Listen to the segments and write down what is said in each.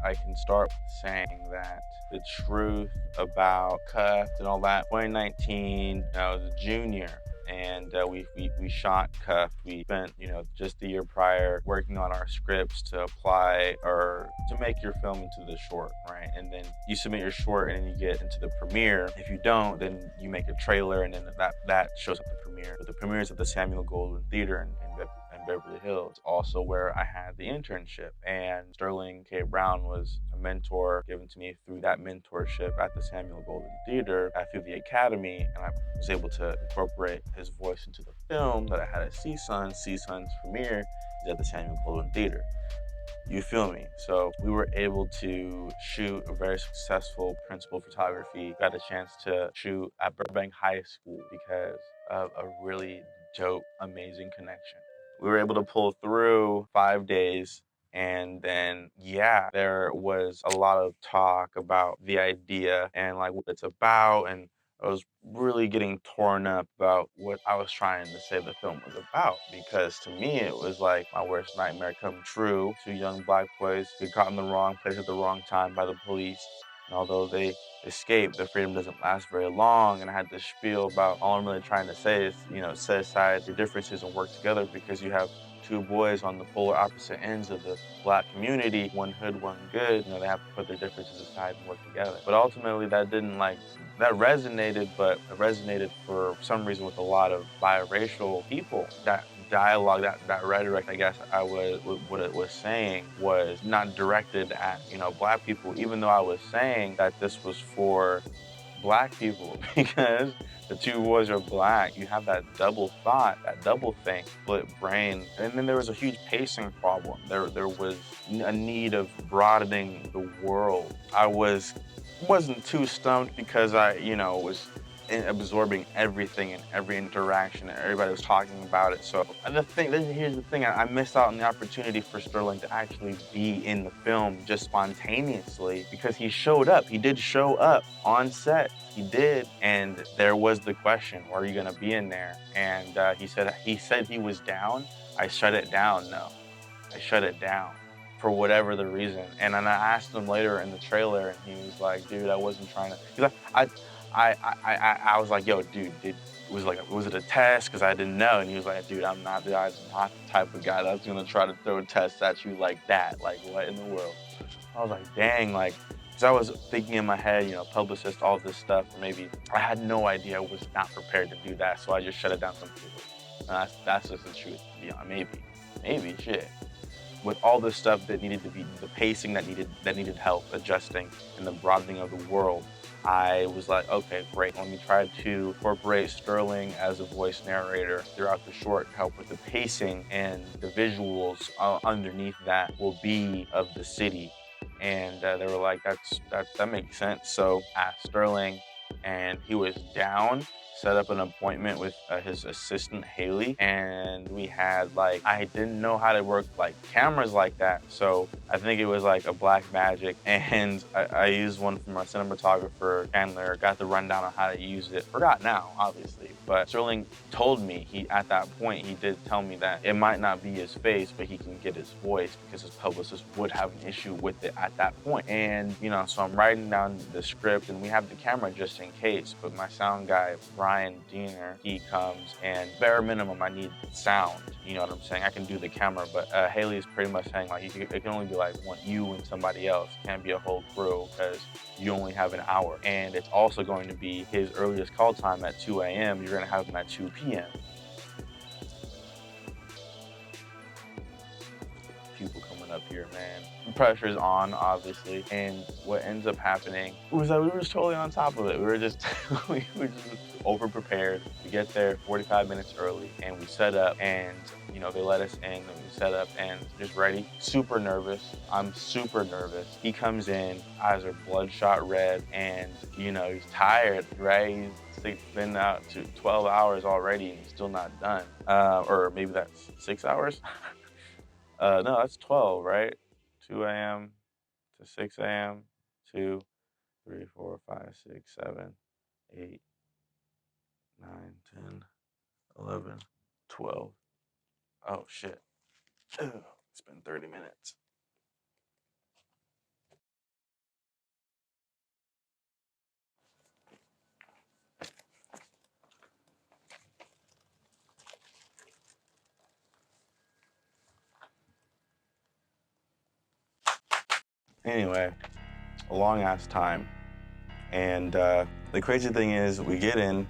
I can start saying that the truth about Cuffed and all that. 2019, I was a junior, and we shot Cuffed. We spent just the year prior working on our scripts to apply or to make your film into the short, right? And then you submit your short, and then you get into the premiere. If you don't, then you make a trailer, and then that shows up the premiere. But the premiere is at the Samuel Goldwyn Theater in Beverly Hills, also where I had the internship. And Sterling K. Brown was a mentor given to me through that mentorship at the Samuel Goldwyn Theater through the Academy, and I was able to incorporate his voice into the film that I had at CSUN. CSUN's premiere is at the Samuel Goldwyn Theater. You feel me? So we were able to shoot a very successful principal photography. Got a chance to shoot at Burbank High School because of a really dope, amazing connection. We were able to pull through 5 days, and then there was a lot of talk about the idea and like what it's about, and I was really getting torn up about what I was trying to say the film was about, because to me it was like my worst nightmare come true. Two young black boys get caught in the wrong place at the wrong time by the police, and although they escape, their freedom doesn't last very long. And I had this spiel about all I'm really trying to say is, set aside your differences and work together, because you have two boys on the polar opposite ends of the black community, one hood, one good. They have to put their differences aside and work together. But ultimately that didn't that resonated, but it resonated for some reason with a lot of biracial people. That dialogue, that rhetoric, I guess what it was saying was not directed at, black people, even though I was saying that this was for black people because the two boys are black. You have that double thought, that double think, split brain. And then there was a huge pacing problem. There was a need of broadening the world. I wasn't too stumped because I, was absorbing everything and every interaction, and everybody was talking about it. So here's the thing, I missed out on the opportunity for Sterling to actually be in the film just spontaneously, because he showed up. He did show up on set. He did, and there was the question, "Are you gonna be in there?" And he said he was down. I shut it down. No, I shut it down for whatever the reason. And then I asked him later in the trailer, and he was like, "Dude, I wasn't trying to." He's like, I was like, "Yo, dude, was it a test? Because I didn't know." And he was like, "Dude, I'm not the type of guy that's gonna try to throw tests at you like that. Like, what in the world?" I was like, "Dang, like." Because I was thinking in my head, publicist, all this stuff. Or maybe I had no idea. I was not prepared to do that, so I just shut it down completely. And that's just the truth. Yeah, maybe shit. With all this stuff that needed to be, the pacing that needed help adjusting, and the broadening of the world, I was like, okay, great. Let me try to incorporate Sterling as a voice narrator throughout the short, help with the pacing, and the visuals underneath that will be of the city. And they were like, that makes sense. So asked Sterling, and he was down. Set up an appointment with his assistant Haley, and we had I didn't know how to work cameras like that, so I think it was like a black magic, and I used one from our cinematographer Chandler. Got the rundown on how to use it. Forgot now, obviously, but Sterling told me at that point he did tell me that it might not be his face, but he can get his voice, because his publicist would have an issue with it at that point. And so I'm writing down the script, and we have the camera just in case, but my sound guy Brian Diener, he comes, and bare minimum I need sound. You know what I'm saying? I can do the camera, but Haley is pretty much saying it can only be you and somebody else. It can't be a whole crew, because you only have an hour, and it's also going to be his earliest call time at 2 a.m. You're gonna have him at 2 p.m. People coming up here, man. The pressure's on, obviously, and what ends up happening was that we were just totally on top of it. We were just over prepared. We get there 45 minutes early, and we set up, and they let us in, and we set up and just ready. Super nervous. I'm super nervous. He comes in, eyes are bloodshot red, and he's tired, right? He's been out to 12 hours already, and he's still not done. Or maybe that's 6 hours. No, that's 12, right? 2 a.m. to 6 a.m. 2, 3, 4, 5, 6, 7, 8, 9, 10, 11, 12. Oh, shit. It's been 30 minutes. Anyway, a long ass time. And the crazy thing is, we get in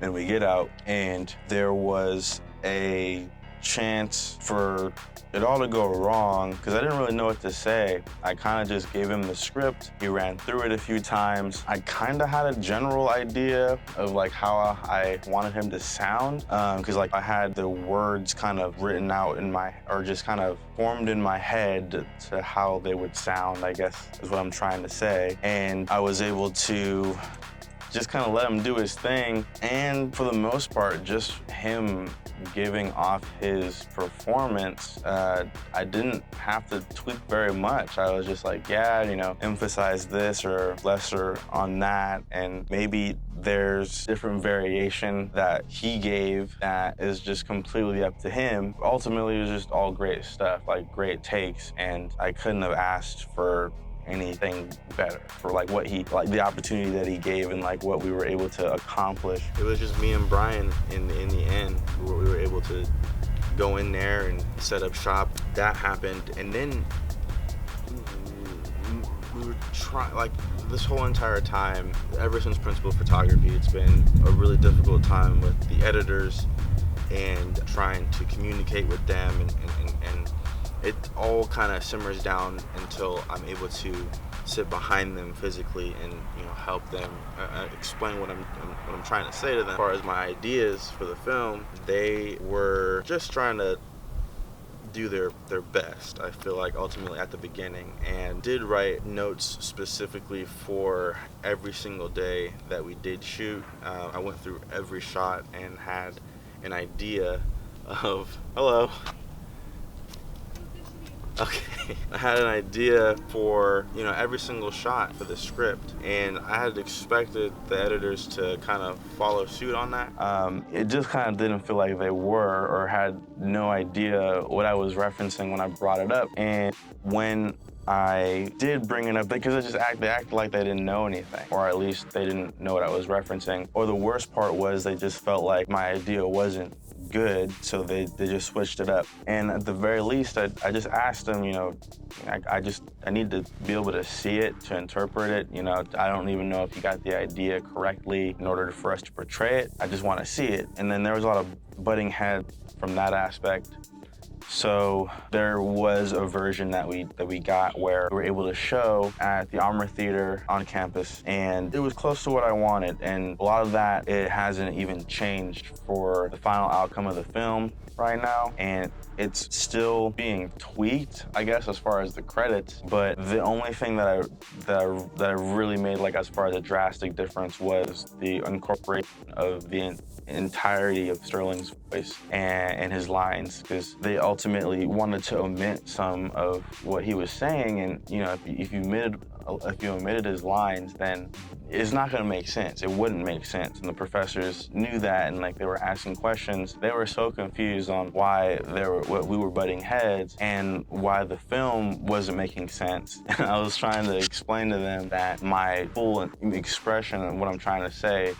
and we get out, and there was a chance for it all to go wrong because I didn't really know what to say. I kind of just gave him the script. He ran through it a few times. I kind of had a general idea of like how I wanted him to sound because like I had the words kind of written out or just kind of formed in my head to how they would sound, I guess is what I'm trying to say. And I was able to just kind of let him do his thing, and for the most part, just him giving off his performance. I didn't have to tweak very much. I was just like, yeah, emphasize this or lesser on that, and maybe there's different variation that he gave that is just completely up to him. Ultimately, it was just all great stuff, like great takes, and I couldn't have asked for anything better for like the opportunity that he gave and like what we were able to accomplish. It was just me and Brian in the end. We were able to go in there and set up shop. That happened, and then we were trying, like, this whole entire time, ever since Principal Photography, it's been a really difficult time with the editors and trying to communicate with them, and it all kind of simmers down until I'm able to sit behind them physically and help them explain what I'm trying to say to them. As far as my ideas for the film, they were just trying to do their best, I feel like, ultimately at the beginning, and did write notes specifically for every single day that we did shoot. I went through every shot and had an idea of, hello. Okay, I had an idea for, every single shot for the script, and I had expected the editors to kind of follow suit on that. It just kind of didn't feel like they were, or had no idea what I was referencing when I brought it up. And when I did bring it up, because they acted like they didn't know anything, or at least they didn't know what I was referencing. Or the worst part was they just felt like my idea wasn't good, so they just switched it up. And at the very least, I just asked them, I need to be able to see it, to interpret it. I don't even know if you got the idea correctly in order for us to portray it. I just want to see it. And then there was a lot of butting heads from that aspect. So there was a version that we got where we were able to show at the Armour Theater on campus, and it was close to what I wanted. And a lot of that, it hasn't even changed for the final outcome of the film right now, and it's still being tweaked, I guess, as far as the credits. But the only thing that I really made, like, as far as a drastic difference, was the incorporation of the entirety of Sterling's voice and his lines, because they ultimately wanted to omit some of what he was saying. And if you omitted his lines, then it's not going to make sense. It wouldn't make sense. And the professors knew that, and they were asking questions. They were so confused on why we were butting heads and why the film wasn't making sense. And I was trying to explain to them that my full expression of what I'm trying to say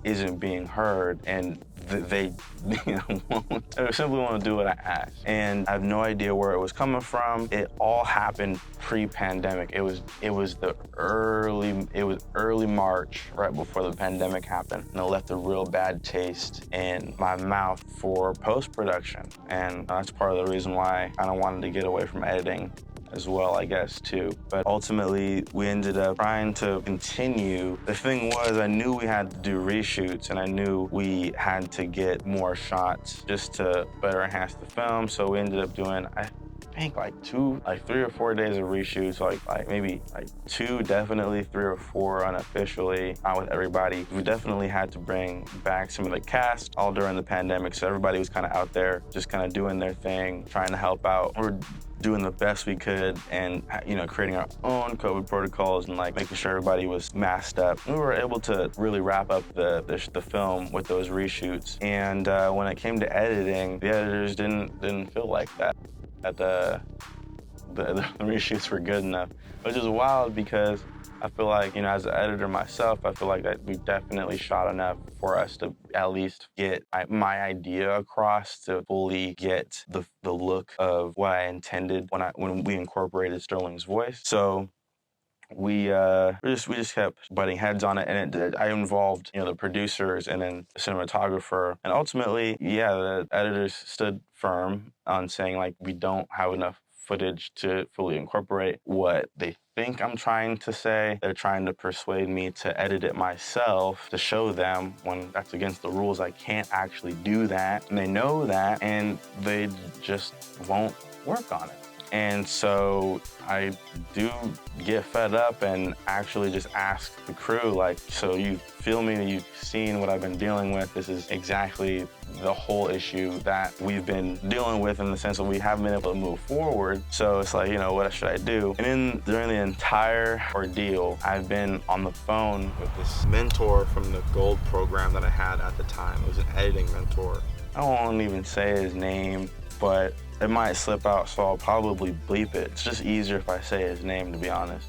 isn't being heard, and they simply want to do what I asked. And I have no idea where it was coming from. It all happened pre-pandemic. It was early March, right before the pandemic happened, and it left a real bad taste in my mouth for post-production. And that's part of the reason why I kind of wanted to get away from editing as well, I guess, too. But ultimately, we ended up trying to continue. The thing was, I knew we had to do reshoots, and I knew we had to get more shots just to better enhance the film. So we ended up doing, I think, 3 or 4 days of reshoots, maybe 2, definitely 3 or 4 unofficially, not with everybody. We definitely had to bring back some of the cast all during the pandemic, so everybody was kind of out there just kind of doing their thing, trying to help out. We're doing the best we could, and creating our own COVID protocols and making sure everybody was masked up. We were able to really wrap up the film with those reshoots. And when it came to editing, the editors didn't feel like that the reshoots were good enough, which is wild because I feel like, as an editor myself, I feel like that we definitely shot enough for us to at least get my idea across, to fully get the look of what I intended when we incorporated Sterling's voice. So we just kept butting heads on it, and I involved the producers and then the cinematographer, and ultimately, the editors stood firm on saying, like, we don't have enough footage to fully incorporate what they think I'm trying to say. They're trying to persuade me to edit it myself to show them, when that's against the rules. I can't actually do that, and they know that, and they just won't work on it. And so I do get fed up and actually just ask the crew, like, so you feel me, you've seen what I've been dealing with. This is exactly the whole issue that we've been dealing with, in the sense that we haven't been able to move forward. So it's like, what should I do? And during the entire ordeal, I've been on the phone with this mentor from the Gold program that I had at the time. It was an editing mentor. I won't even say his name, but it might slip out, so I'll probably bleep it. It's just easier if I say his name, to be honest.